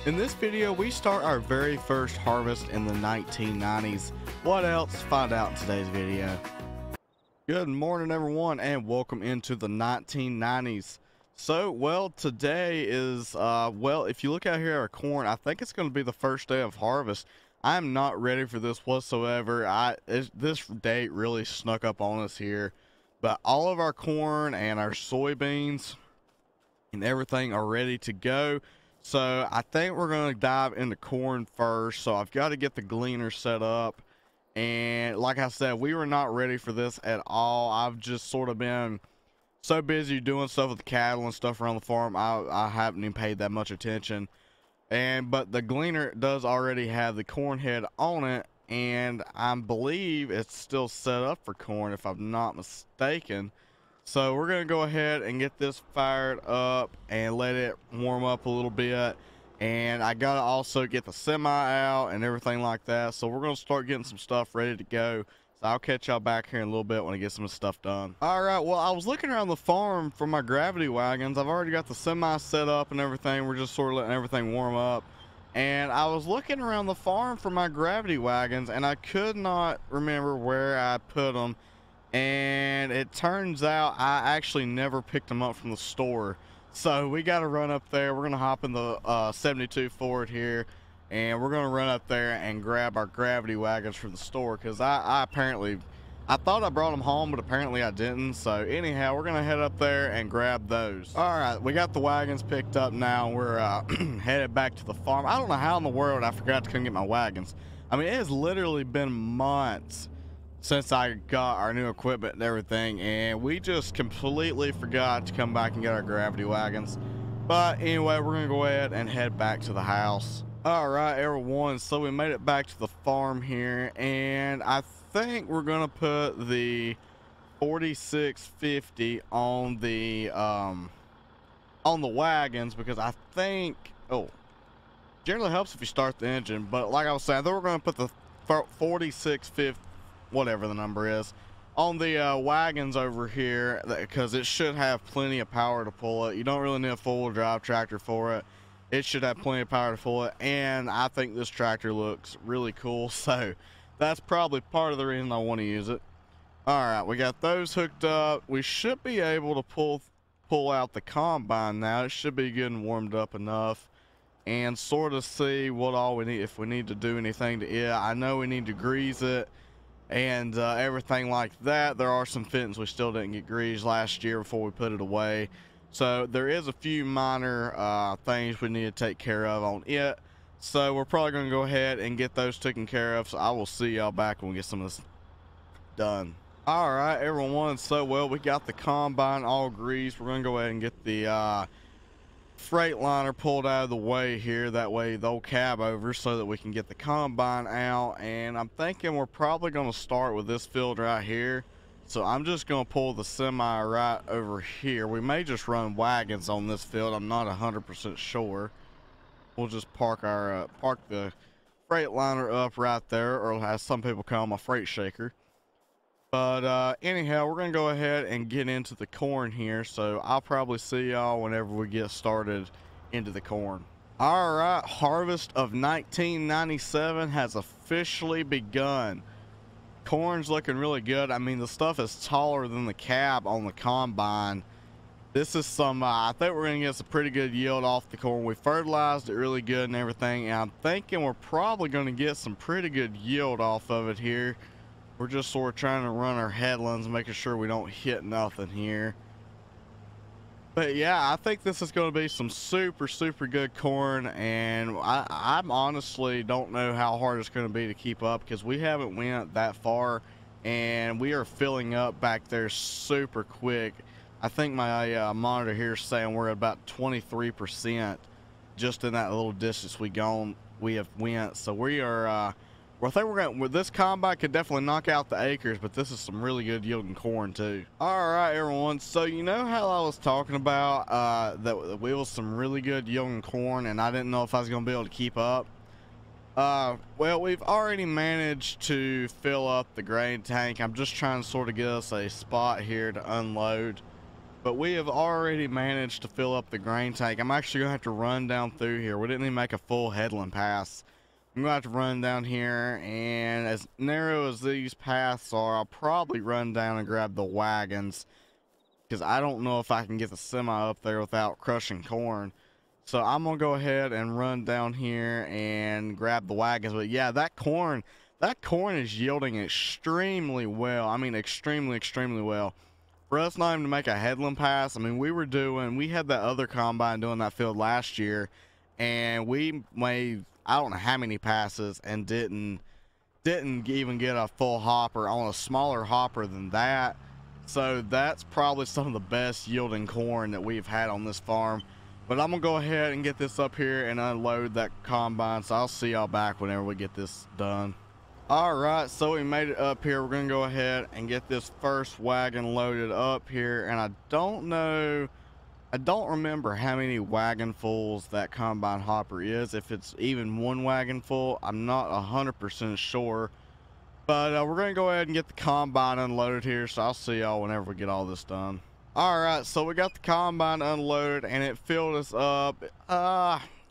In this video, we start our very first harvest in the 1990s. What else? Find out in today's video. Good morning, everyone, and welcome into the 1990s. So, well, today is, if you look out here at our corn, I think it's going to be the first day of harvest. I'm not ready for this whatsoever. This date really snuck up on us here. But all of our corn and our soybeans and everything are ready to go. So I think we're going to dive into corn first. So I've got to get the gleaner set up. And like I said, we were not ready for this at all. I've just sort of been so busy doing stuff with the cattle and stuff around the farm. I haven't even paid that much attention. But the gleaner does already have the corn head on it. And I believe it's still set up for corn, if I'm not mistaken. So we're going to go ahead and get this fired up and let it warm up a little bit. And I got to also get the semi out and everything like that. So we're going to start getting some stuff ready to go. So I'll catch y'all back here in a little bit when I get some of the stuff done. All right, well, I was looking around the farm for my gravity wagons. I've already got the semi set up and everything. We're just sort of letting everything warm up. And I was looking around the farm for my gravity wagons, and I could not remember where I put them. And it turns out I actually never picked them up from the store. So we got to run up there. We're going to hop in the 72 Ford here, and we're going to run up there and grab our gravity wagons from the store, because I thought I brought them home, but apparently I didn't. So anyhow, we're going to head up there and grab those. All right, we got the wagons picked up now. We're headed back to the farm. I don't know how in the world I forgot to come get my wagons. I mean, it has literally been months since I got our new equipment and everything, and we just completely forgot to come back and get our gravity wagons. But anyway, we're gonna go ahead and head back to the house. All right, everyone, so we made it back to the farm here, and I think we're gonna put the 4650 on the wagons, because I think, generally helps if you start the engine, but like I was saying, I think we're gonna put the 4650, whatever the number is, on the wagons over here, because it should have plenty of power to pull it. You don't really need a four-wheel drive tractor for it. It should have plenty of power to pull it, and I think this tractor looks really cool, so that's probably part of the reason I want to use it. All right, we got those hooked up. We should be able to pull out the combine now. It should be good and warmed up enough, and sort of see what all we need, if we need to do anything to it. I know we need to grease it and everything like that. There are some fittings we still didn't get greased last year before we put it away. So there is a few minor things we need to take care of on it. So we're probably going to go ahead and get those taken care of. So I will see y'all back when we get some of this done. All right, everyone. So, well, we got the combine all greased. We're going to go ahead and get the Freightliner pulled out of the way here, that way they'll cab over so that we can get the combine out. And I'm thinking we're probably going to start with this field right here, so I'm just going to pull the semi right over here. We may just run wagons on this field, I'm not 100% sure. We'll just park the Freightliner up right there, or as some people call them, a freight shaker. But anyhow, we're going to go ahead and get into the corn here. So I'll probably see y'all whenever we get started into the corn. All right, harvest of 1997 has officially begun. Corn's looking really good. I mean, the stuff is taller than the cab on the combine. This is some, I think we're going to get some pretty good yield off the corn. We fertilized it really good and everything. And I'm thinking we're probably going to get some pretty good yield off of it here. We're just sort of trying to run our headlands, making sure we don't hit nothing here. But yeah, I think this is going to be some super good corn, and I honestly don't know how hard it's going to be to keep up, because we haven't went that far, and we are filling up back there super quick. I think my monitor here is saying we're at about 23% just in that little distance we have went. So we are well, I think we're going to, this combine could definitely knock out the acres, but this is some really good yielding corn too. All right, everyone. So you know how I was talking about that we was some really good yielding corn, and I didn't know if I was going to be able to keep up. Well, we've already managed to fill up the grain tank. I'm just trying to sort of get us a spot here to unload. but we have already managed to fill up the grain tank. I'm actually gonna have to run down through here. We didn't even make a full headland pass. I'm gonna have to run down here, and as narrow as these paths are, I'll probably run down and grab the wagons, because I don't know if I can get the semi up there without crushing corn. So I'm gonna go ahead and run down here and grab the wagons. But yeah, that corn is yielding extremely well. I mean, extremely well. For us not even to make a headland pass, I mean, we had that other combine doing that field last year, and we made, I don't know how many passes, and didn't even get a full hopper on a smaller hopper than that. So that's probably some of the best yielding corn that we've had on this farm. But I'm gonna go ahead and get this up here and unload that combine, so I'll see y'all back whenever we get this done. All right, so we made it up here. We're gonna go ahead and get this first wagon loaded up here, and I don't remember how many wagonfuls that combine hopper is. If it's even one wagon full, I'm not 100% sure. But we're gonna go ahead and get the combine unloaded here, so I'll see y'all whenever we get all this done. All right, so we got the combine unloaded and it filled us up.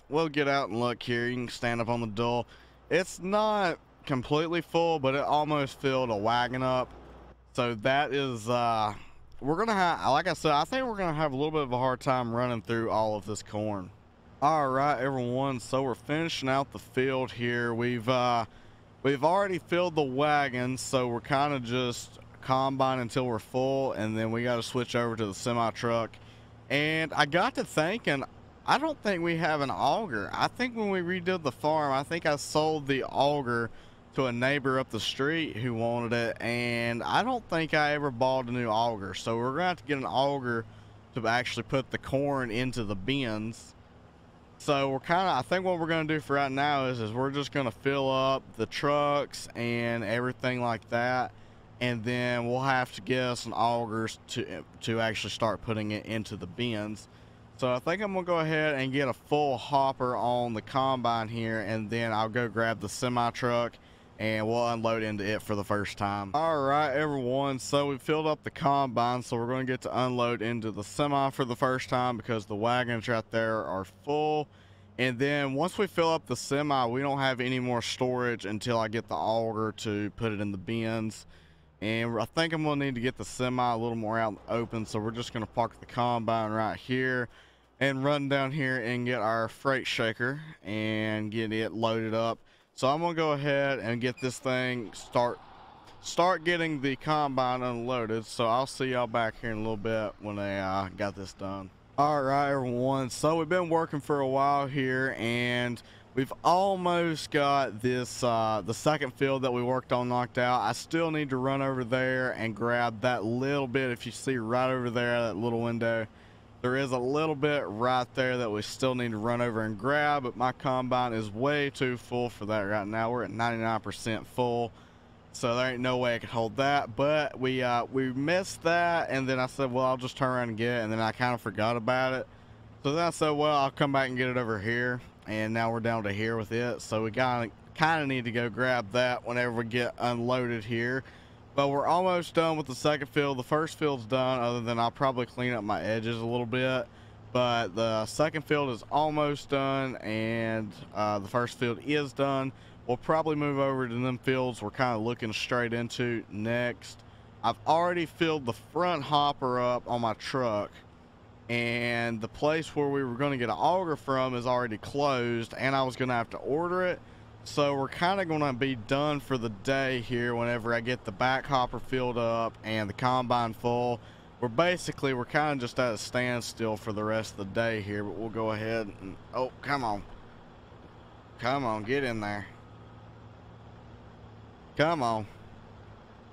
We'll get out and look here. You can stand up on the dull. It's not completely full, but it almost filled a wagon up. So that is, we're gonna have, like I said, I think we're gonna have a little bit of a hard time running through all of this corn. All right, everyone, so we're finishing out the field here. We've already filled the wagons, so we're kind of just combine until we're full, and then we got to switch over to the semi truck. And I got to thinking, I don't think we have an auger. I think when we redid the farm, I think I sold the auger to a neighbor up the street who wanted it, and I don't think I ever bought a new auger. So we're gonna have to get an auger to actually put the corn into the bins. So I think what we're gonna do for right now is we're just gonna fill up the trucks and everything like that, and then we'll have to get some augers to actually start putting it into the bins. So I think I'm gonna go ahead and get a full hopper on the combine here, and then I'll go grab the semi truck and we'll unload into it for the first time. All right, everyone, so we filled up the combine, so we're going to get to unload into the semi for the first time because the wagons right there are full. And then once we fill up the semi, we don't have any more storage until I get the auger to put it in the bins. And I think I'm gonna need to get the semi a little more out in the open, so we're just gonna park the combine right here and run down here and get our freight shaker and get it loaded up. So I'm gonna go ahead and get this thing, start getting the combine unloaded. So I'll see y'all back here in a little bit when I got this done. All right, everyone, so we've been working for a while here, and we've almost got this the second field that we worked on knocked out. I still need to run over there and grab that little bit. If you see right over there, that little window, there is a little bit right there that we still need to run over and grab, but my combine is way too full for that right now. We're at 99% full, so there ain't no way I could hold that. But we missed that, and then I said, well, I'll just turn around and get it, and then I kind of forgot about it. So then I said, well, I'll come back and get it over here, and now we're down to here with it. So we kind of need to go grab that whenever we get unloaded here. But we're almost done with the second field. The first field's done, other than I'll probably clean up my edges a little bit. But the second field is almost done, and the first field is done. We'll probably move over to them fields we're kind of looking straight into next. I've already filled the front hopper up on my truck, and the place where we were going to get an auger from is already closed, and I was going to have to order it. So we're kind of going to be done for the day here whenever I get the back hopper filled up and the combine full. We're kind of just at a standstill for the rest of the day here, but we'll go ahead and, oh, come on, get in there, come on,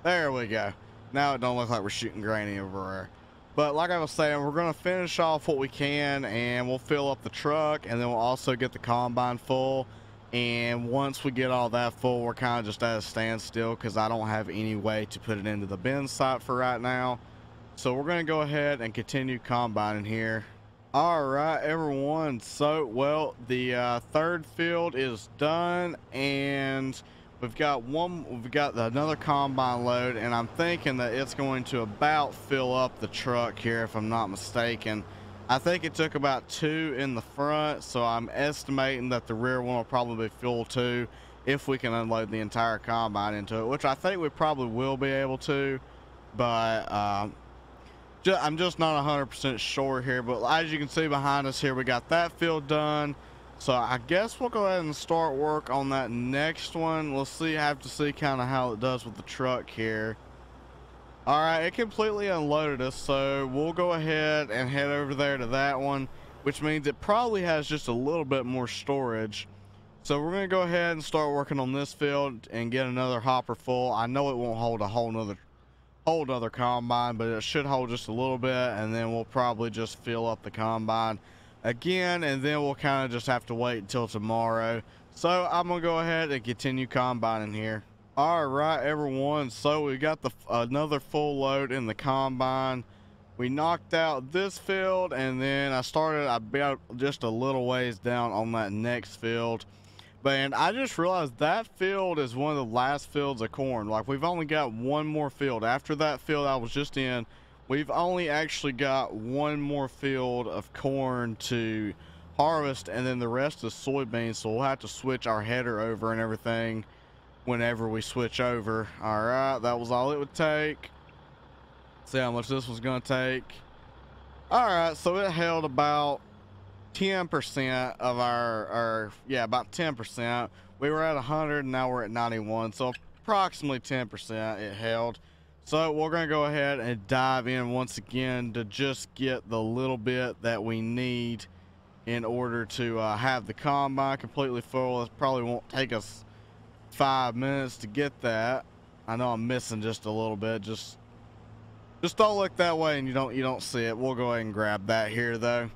there we go. Now it don't look like we're shooting grain everywhere. But like I was saying, we're going to finish off what we can, and we'll fill up the truck, and then we'll also get the combine full. And once we get all that full, we're kind of just at a standstill because I don't have any way to put it into the bin site for right now. So we're going to go ahead and continue combining here. All right, everyone. So, well, the third field is done, and we've got another combine load, and I'm thinking that it's going to about fill up the truck here, if I'm not mistaken. I think it took about 2 in the front, so I'm estimating that the rear one will probably be full too, if we can unload the entire combine into it, which I think we probably will be able to, but I'm just not 100% sure here. But as you can see behind us here, we got that field done. So I guess we'll go ahead and start work on that next one. We'll see, have to see kind of how it does with the truck here. All right, it completely unloaded us, so we'll go ahead and head over there to that one, which means it probably has just a little bit more storage. So we're gonna go ahead and start working on this field and get another hopper full. I know it won't hold a whole nother combine, but it should hold just a little bit, and then we'll probably just fill up the combine again, and then we'll kind of just have to wait until tomorrow. So I'm gonna go ahead and continue combining here. All right, everyone, so we got another full load in the combine. We knocked out this field, and then I about just a little ways down on that next field. And I just realized that field is one of the last fields of corn. Like, we've only got one more field. After that field I was just in, we've only actually got one more field of corn to harvest, and then the rest is soybeans. So we'll have to switch our header over and everything whenever we switch over. All right, that was all it would take. See how much this was gonna take. All right, so it held about 10% of about 10%. We were at 100 and now we're at 91, so approximately 10% it held. So we're gonna go ahead and dive in once again to just get the little bit that we need in order to have the combine completely full. It probably won't take us 5 minutes to get that. I know I'm missing just a little bit. Just don't look that way and you don't see it. We'll go ahead and grab that here though.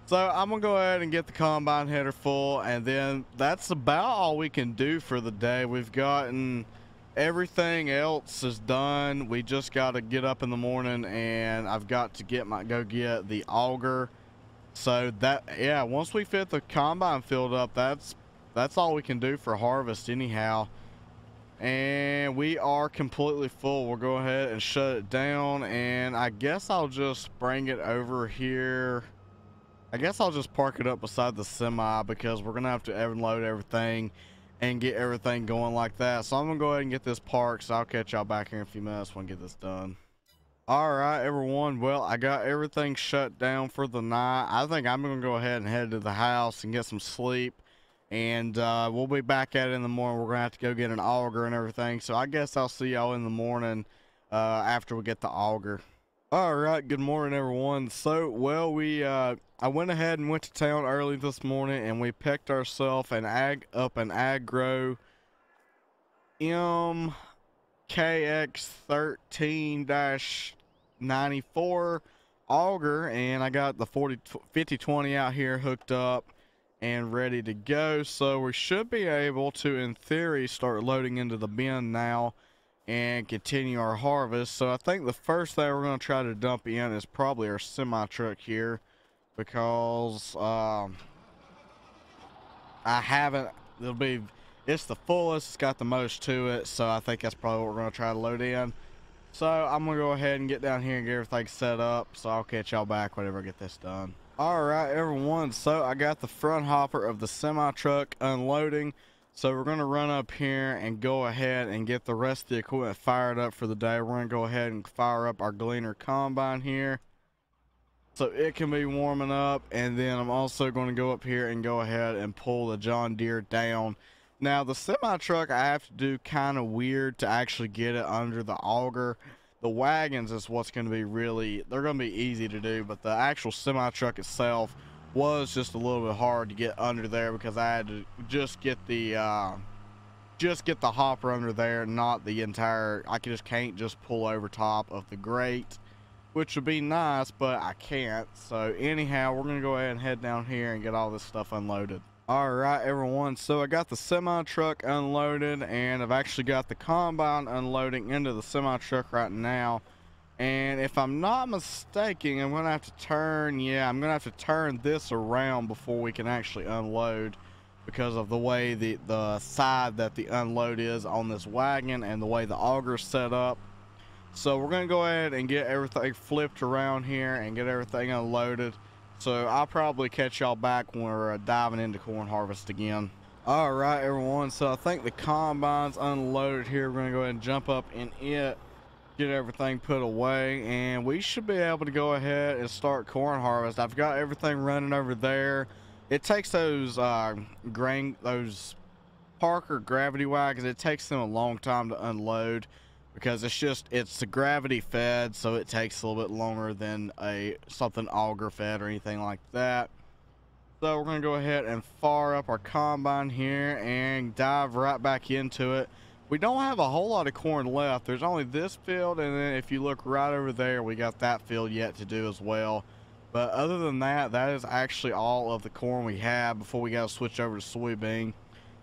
So I'm gonna go ahead and get the combine header full, and then that's about all we can do for the day. We've gotten everything else is done. We just got to get up in the morning, and I've got to go get the auger. So once we fit the combine filled up, that's all we can do for harvest anyhow. And we are completely full. We'll go ahead and shut it down, and I guess I'll just bring it over here. I guess I'll just park it up beside the semi, because we're gonna have to unload everything and get everything going like that. So I'm gonna go ahead and get this parked, so I'll catch y'all back here in a few minutes when I get this done. All right, everyone, well, I got everything shut down for the night. I think I'm gonna go ahead and head to the house and get some sleep, and we'll be back at it in the morning. We're gonna have to go get an auger and everything, so I guess I'll see y'all in the morning after we get the auger. All right, good morning, everyone. So, well, I went ahead and went to town early this morning, and we picked ourselves an Agro MKX13-94 auger, and I got the 5020 out here hooked up and ready to go. So we should be able to, in theory, start loading into the bin now and continue our harvest. So I think the first thing we're going to try to dump in is probably our semi truck here, because it's the fullest, it's got the most to it, so I think that's probably what we're going to try to load in. So I'm going to go ahead and get down here and get everything set up, so I'll catch y'all back whenever I get this done. All right, everyone, so I got the front hopper of the semi truck unloading. So we're going to run up here and go ahead and get the rest of the equipment fired up for the day. We're going to go ahead and fire up our Gleaner combine here, so it can be warming up. And then I'm also going to go up here and go ahead and pull the John Deere down. Now the semi truck, I have to do kind of weird to actually get it under the auger. The wagons is what's going to be they're going to be easy to do, but the actual semi truck itself was just a little bit hard to get under there, because I had to just get the hopper under there, not the entire. I just can't just pull over top of the grate, which would be nice, but I can't. So anyhow, we're gonna go ahead and head down here and get all this stuff unloaded. All right, everyone, so I got the semi truck unloaded, and I've actually got the combine unloading into the semi truck right now. And if I'm not mistaken, I'm gonna have to turn this around before we can actually unload. because of the way the side that the unload is on this wagon and the way the auger's set up. So we're gonna go ahead and get everything flipped around here and get everything unloaded. So I'll probably catch y'all back when we're diving into corn harvest again. All right, everyone, so I think the combine's unloaded here. We're gonna go ahead and jump up in it, get everything put away, and we should be able to go ahead and start corn harvest. I've got everything running over there. It takes those those Parker gravity wagons, it takes them a long time to unload because it's the gravity fed, so it takes a little bit longer than something auger fed or anything like that. So we're gonna go ahead and fire up our combine here and dive right back into it. We don't have a whole lot of corn left. There's only this field, and then if you look right over there, we got that field yet to do as well. But other than that, that is actually all of the corn we have before we gotta switch over to soybean.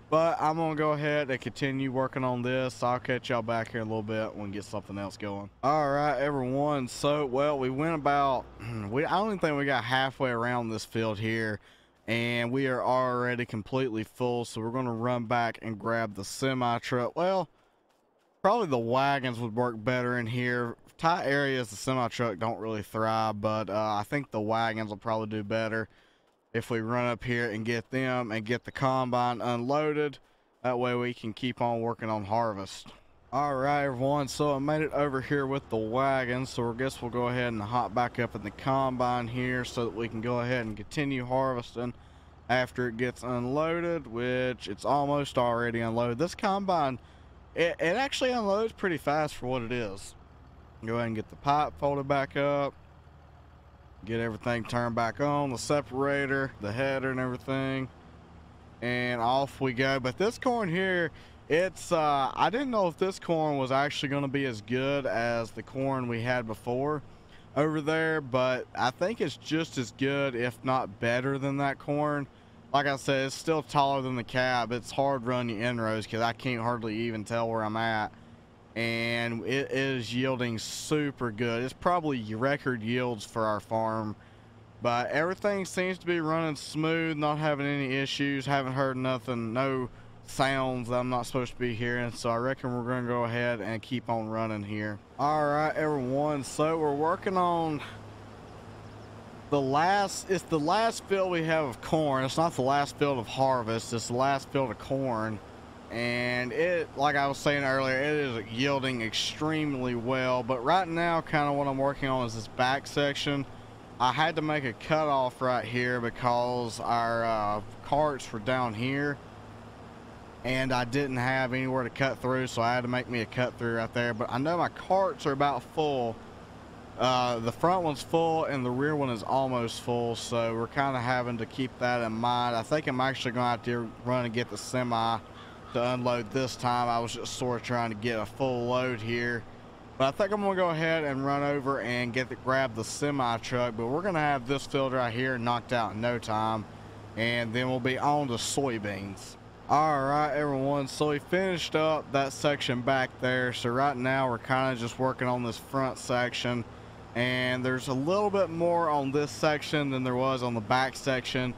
But I'm gonna go ahead and continue working on this. I'll catch y'all back here in a little bit when we get something else going. All right, everyone. So, well, we went about, I don't even think we got halfway around this field here, and we are already completely full. So we're gonna run back and grab the semi truck. Well, probably the wagons would work better in here. Tight areas, the semi truck don't really thrive, but I think the wagons will probably do better if we run up here and get them and get the combine unloaded. That way we can keep on working on harvest. All right, everyone, so I made it over here with the wagon, so I guess we'll go ahead and hop back up in the combine here so that we can go ahead and continue harvesting after it gets unloaded, which it's almost already unloaded. This combine, it actually unloads pretty fast for what it is. Go ahead and get the pipe folded back up, get everything turned back on, the separator, the header and everything, and off we go. But this corn here, it's I didn't know if this corn was actually going to be as good as the corn we had before over there, but I think it's just as good, if not better than that corn. Like I said, it's still taller than the cab. It's hard run your inrows because I can't hardly even tell where I'm at, and it is yielding super good. It's probably record yields for our farm, but everything seems to be running smooth, not having any issues. Haven't heard nothing, no sounds that I'm not supposed to be hearing, so I reckon we're gonna go ahead and keep on running here. All right, everyone, so we're working on it's the last field we have of corn. It's not the last field of harvest, it's the last field of corn. And it, like I was saying earlier, it is yielding extremely well. But right now, kind of what I'm working on is this back section. I had to make a cutoff right here because our carts were down here, and I didn't have anywhere to cut through, so I had to make me a cut through right there. But I know my carts are about full. The front one's full and the rear one is almost full, so we're kind of having to keep that in mind. I think I'm actually going to have to run and get the semi to unload this time. I was just sort of trying to get a full load here, but I think I'm gonna go ahead and run over and grab the semi truck. But we're gonna have this field right here knocked out in no time, and then we'll be on to soybeans. All right, everyone, so we finished up that section back there. So right now we're kind of just working on this front section, and there's a little bit more on this section than there was on the back section,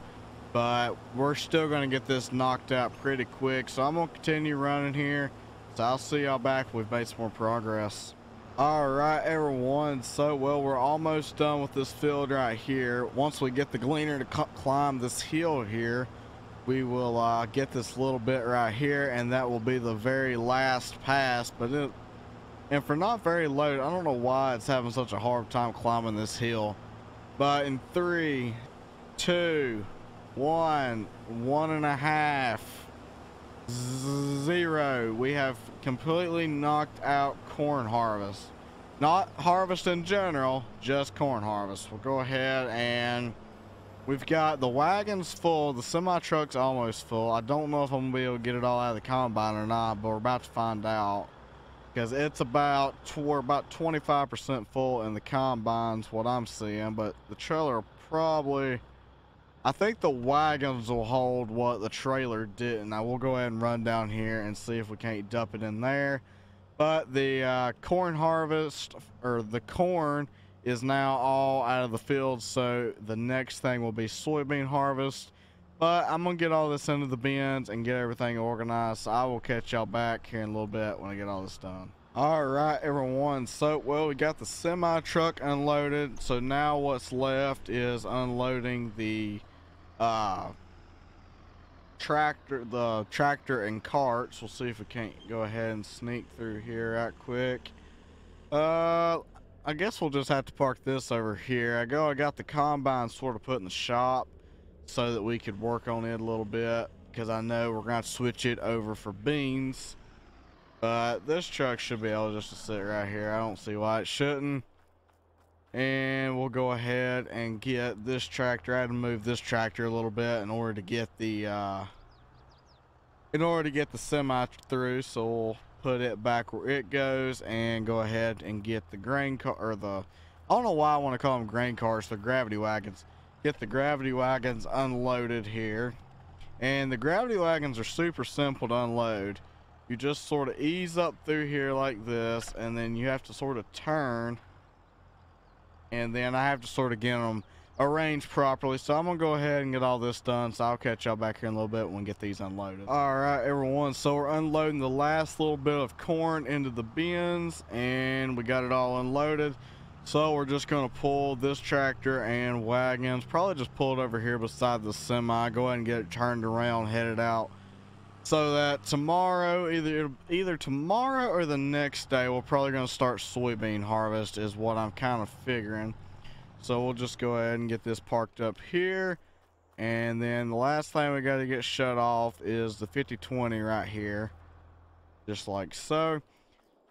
but we're still going to get this knocked out pretty quick. So I'm going to continue running here, so I'll see y'all back when we've made some more progress. All right, everyone, so well, we're almost done with this field right here. Once we get the gleaner to climb this hill here, we will get this little bit right here, and that will be the very last pass. And for not very low, I don't know why it's having such a hard time climbing this hill. But in 3, 2, 1, 1.5, 0, we have completely knocked out corn harvest. Not harvest in general, just corn harvest. We'll go ahead and we've got the wagons full, the semi truck's almost full. I don't know if I'm gonna be able to get it all out of the combine or not, but we're about to find out, because it's we're about 25% full in the combines, what I'm seeing. But the trailer probably, I think the wagons will hold what the trailer didn't. Now we'll go ahead and run down here and see if we can't dump it in there. But the corn harvest, or the corn, is now all out of the field, so the next thing will be soybean harvest. But I'm gonna get all this into the bins and get everything organized. So I will catch y'all back here in a little bit when I get all this done. All right, everyone. So, well, we got the semi truck unloaded. So now what's left is unloading the tractor and carts. We'll see if we can't go ahead and sneak through here right quick. I guess we'll just have to park this over here. I got the combine sort of put in the shop so that we could work on it a little bit, because I know we're going to switch it over for beans. But this truck should be able just to sit right here. I don't see why it shouldn't. And we'll go ahead and get this tractor. I had to move this tractor a little bit in order to get the semi through. So we'll put it back where it goes and go ahead and get the grain car, or I don't know why I want to call them grain cars, the gravity wagons. Get the gravity wagons unloaded here. And the gravity wagons are super simple to unload. You just sort of ease up through here like this, and then you have to sort of turn, and then I have to sort of get them arranged properly. So I'm gonna go ahead and get all this done, so I'll catch y'all back here in a little bit when we get these unloaded. All right, everyone, so we're unloading the last little bit of corn into the bins, and we got it all unloaded. So we're just gonna pull this tractor and wagons, probably just pull it over here beside the semi, go ahead and get it turned around, headed out, so that tomorrow, either tomorrow or the next day, we're probably going to start soybean harvest, is what I'm kind of figuring. So we'll just go ahead and get this parked up here, and then the last thing we got to get shut off is the 5020 right here, just like so.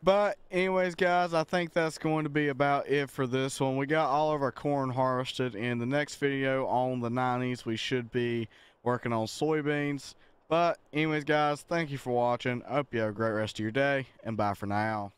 But anyways, guys, I think that's going to be about it for this one. We got all of our corn harvested. In the next video on the 90s, we should be working on soybeans. But anyways, guys, thank you for watching. I hope you have a great rest of your day, and bye for now.